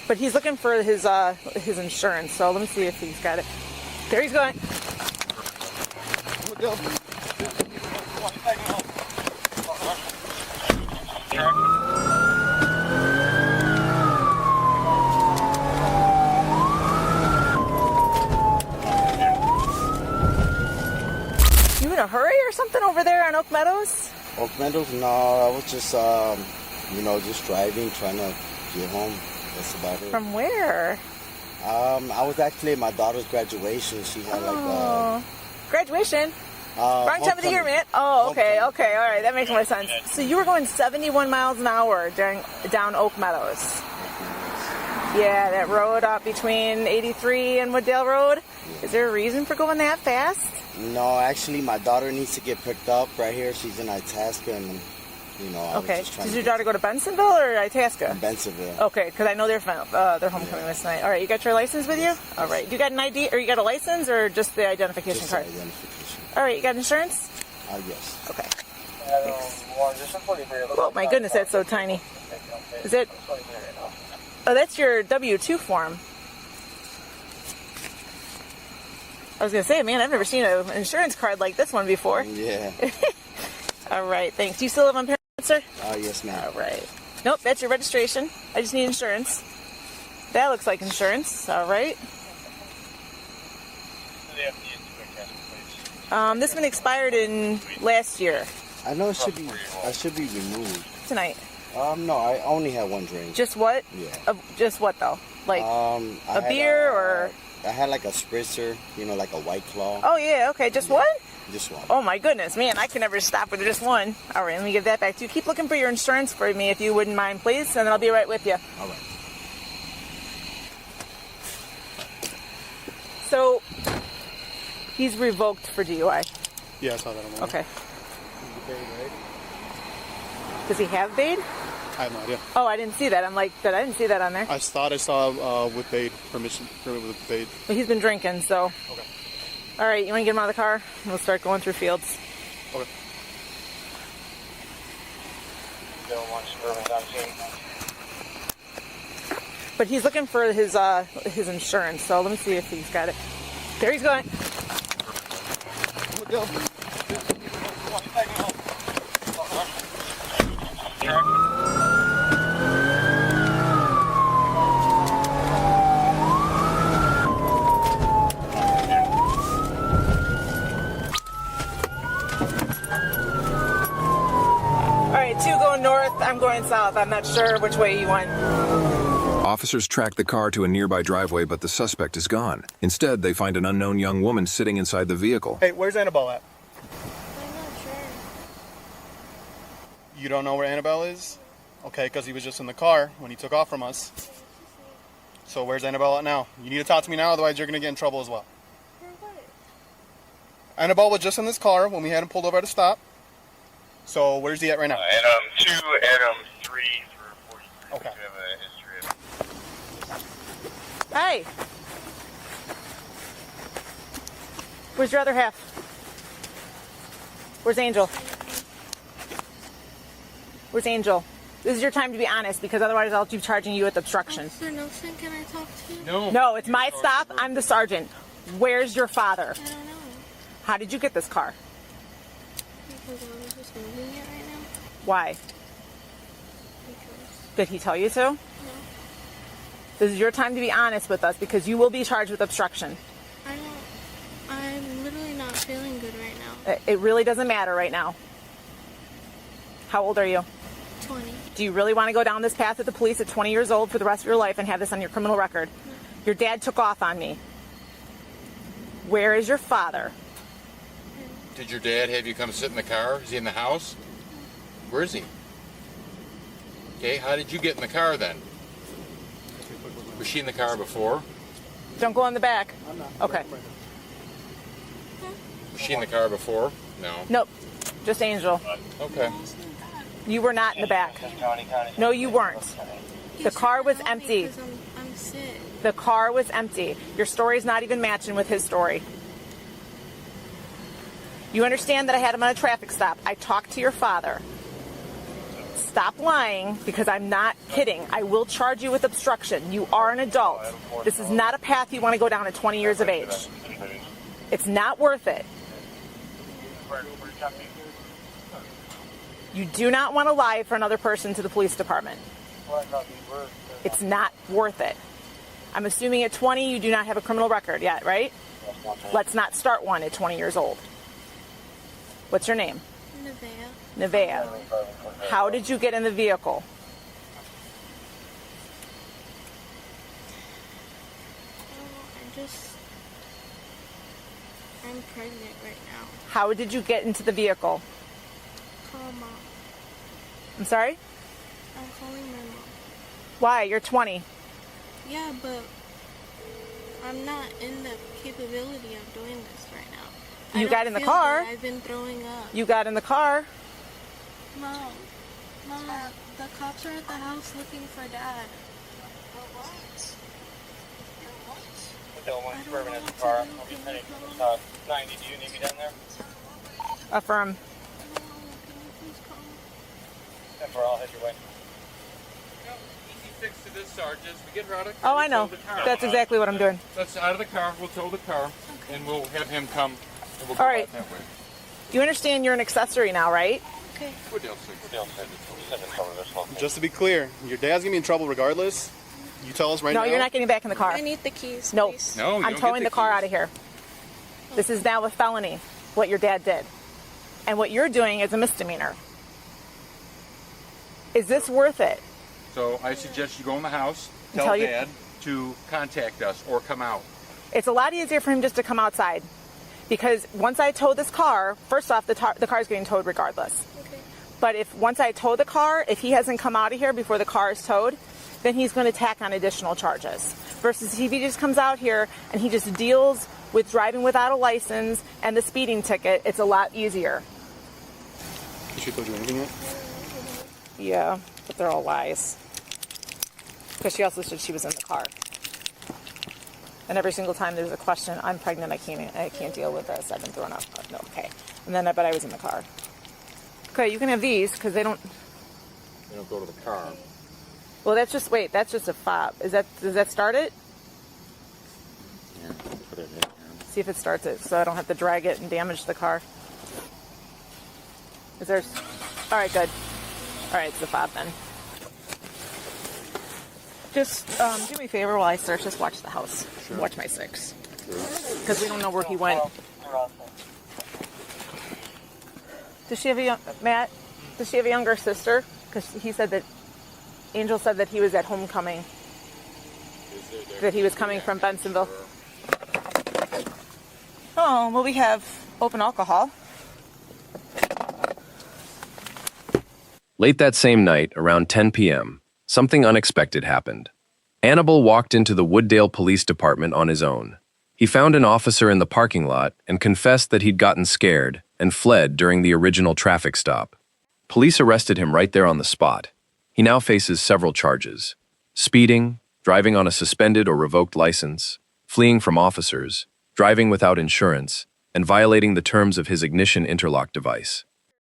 But he's looking for his insurance, so let me see if he's got it. There he's going. You in a hurry or something over there on Oak Meadows? Oak Meadows? No, I was just, just driving, trying to get home. That's about it. From where? I was actually at my daughter's graduation. She had Graduation? Wrong time of the year, man. Oh, okay, all right, that makes more sense. So you were going 71 miles an hour down Oak Meadows. Yeah, that road up between 83 and Wooddale Road. Is there a reason for going that fast? No, actually, my daughter needs to get picked up right here. She's in Itasca, and I was just trying. Does your daughter go to Bensonville or Itasca? Bensonville. Okay, because I know they're homecoming this night. All right, you got your license with you? All right, you got an ID, or you got a license, or just the identification card? Just the identification. All right, you got insurance? Yes. Okay. Oh my goodness, that's so tiny. Is it? Oh, that's your W-2 form. I was going to say, man, I've never seen an insurance card like this one before. Yeah. All right, thanks. Do you still live on Paramount, sir? Yes, ma'am. All right. Nope, that's your registration. I just need insurance. That looks like insurance. All right. This one expired in last year. I know I should be removed. Tonight. No, I only had one drink. Just what? Yeah. Just what, though? Like a beer or? I had like a spritzer, like a White Claw. Oh, yeah, okay. Just one? Just one. Oh, my goodness. Man, I can never stop with just one. All right, let me give that back to you. Keep looking for your insurance for me if you wouldn't mind, please, and then I'll be right with you. All right. So, he's revoked for DUI. Yeah, I saw that on the Okay. Does he have Bade? I have no idea. Oh, I didn't see that. I'm like, I didn't see that on there. I thought I saw with Bade, permit with Bade. But he's been drinking, so. Okay. All right, you want to get him out of the car? We'll start going through fields. Okay. But he's looking for his insurance, so let me see if he's got it. There he's going. North, I'm going south. I'm not sure which way you went. Officers track the car to a nearby driveway, but the suspect is gone. Instead, they find an unknown young woman sitting inside the vehicle. Hey, where's Annabelle at? I'm not sure. You don't know where Annabelle is? Okay, because he was just in the car when he took off from us. So where's Annabelle at now? You need to talk to me now, otherwise you're going to get in trouble as well. For what? Annabelle was just in this car when we had him pulled over to stop. So where's he at right now? Adam 2, Adam 3 for 43. Okay. We have a history of... Hey. Where's your other half? Where's Angel? Where's Angel? This is your time to be honest, because otherwise I'll keep charging you with obstruction. Officer Nelson, can I talk to you? No, it's my stop. I'm the sergeant. Where's your father? I don't know. How did you get this car? Because I was just moving it right now. Why? Because... Did he tell you to? No. This is your time to be honest with us, because you will be charged with obstruction. I'm literally not feeling good right now. It really doesn't matter right now. How old are you? 20. Do you really want to go down this path with the police at 20 years old for the rest of your life and have this on your criminal record? No. Your dad took off on me. Where is your father? Did your dad have you come sit in the car? Is he in the house? Where is he? Okay, how did you get in the car then? Was she in the car before? Don't go in the back. I'm not. Okay. Was she in the car before? No. Nope. Just Angel. Okay. You were not in the back. No, you weren't. The car was empty. Because I'm sick. The car was empty. Your story's not even matching with his story. You understand that I had him on a traffic stop. I talked to your father. stop lying because I'm not kidding. I will charge you with obstruction. You are an adult. This is not a path you want to go down at 20 years of age. It's not worth it. You do not want to lie for another person to the police department. It's not worth it. I'm assuming at 20 you do not have a criminal record yet, right? Let's not start one at 20 years old. What's your name? Nevaeh. How did you get in the vehicle? I'm pregnant right now. How did you get into the vehicle? Call mom. I'm sorry? I'm calling my mom. Why? You're 20. Yeah, but I'm not in the capability of doing this right now. You got in the car. I've been throwing up. You got in the car. Mom, the cops are at the house looking for Dad. One Suburban has a car. I'll be heading 90. Do you need me down there? Affirm. Can you please call me? 10-4, I'll head your way. Easy fix to this, Sergeant. We get her out of Oh, I know. That's exactly what I'm doing. Let's out of the car. We'll tow the car, and we'll have him come. And we'll All go right. out that way. You understand you're an accessory now, right? Okay. What else? Just to be clear, your dad's gonna be in trouble regardless. You tell us right now. No, you're not getting back in the car. I need the keys, No. please. No, you I'm don't towing get the car keys. out of here. This is now a felony, what your dad did. And what you're doing is a misdemeanor. Is this worth it? So I suggest you go in the house, And tell tell your- Dad to contact us or come out. It's a lot easier for him just to come outside. Because once I tow this car, first off, the car's getting towed regardless. Okay. But if once I tow the car, if he hasn't come out of here before the car is towed, then he's going to tack on additional charges. Versus if he just comes out here and he just deals with driving without a license and the speeding ticket, it's a lot easier. Has she told you anything yet? Yeah, but they're all lies. Because she also said she was in the car. And every single time there's a question, I'm pregnant, I can't deal with this, I've been thrown up. No, okay. And then but I was in the car. Okay, you can have these because they don't. They don't go to the car. Well, that's just a fob. Does that start it? Yeah, put it in. See if it starts it, so I don't have to drag it and damage the car. Is there? All right, good. All right, it's the fob then. Just do me a favor while I search. Just watch the house. Sure. Watch my 6. Because we don't know where he went. Does she have Matt? Does she have a younger sister? Because he said that Angel said that he was at homecoming. That he was coming from Bensonville. Oh, well, we have open alcohol. Late that same night, around 10 p.m., something unexpected happened. Annibal walked into the Wooddale Police Department on his own. He found an officer in the parking lot and confessed that he'd gotten scared and fled during the original traffic stop. Police arrested him right there on the spot. He now faces several charges: speeding, driving on a suspended or revoked license, fleeing from officers, driving without insurance, and violating the terms of his ignition interlock device.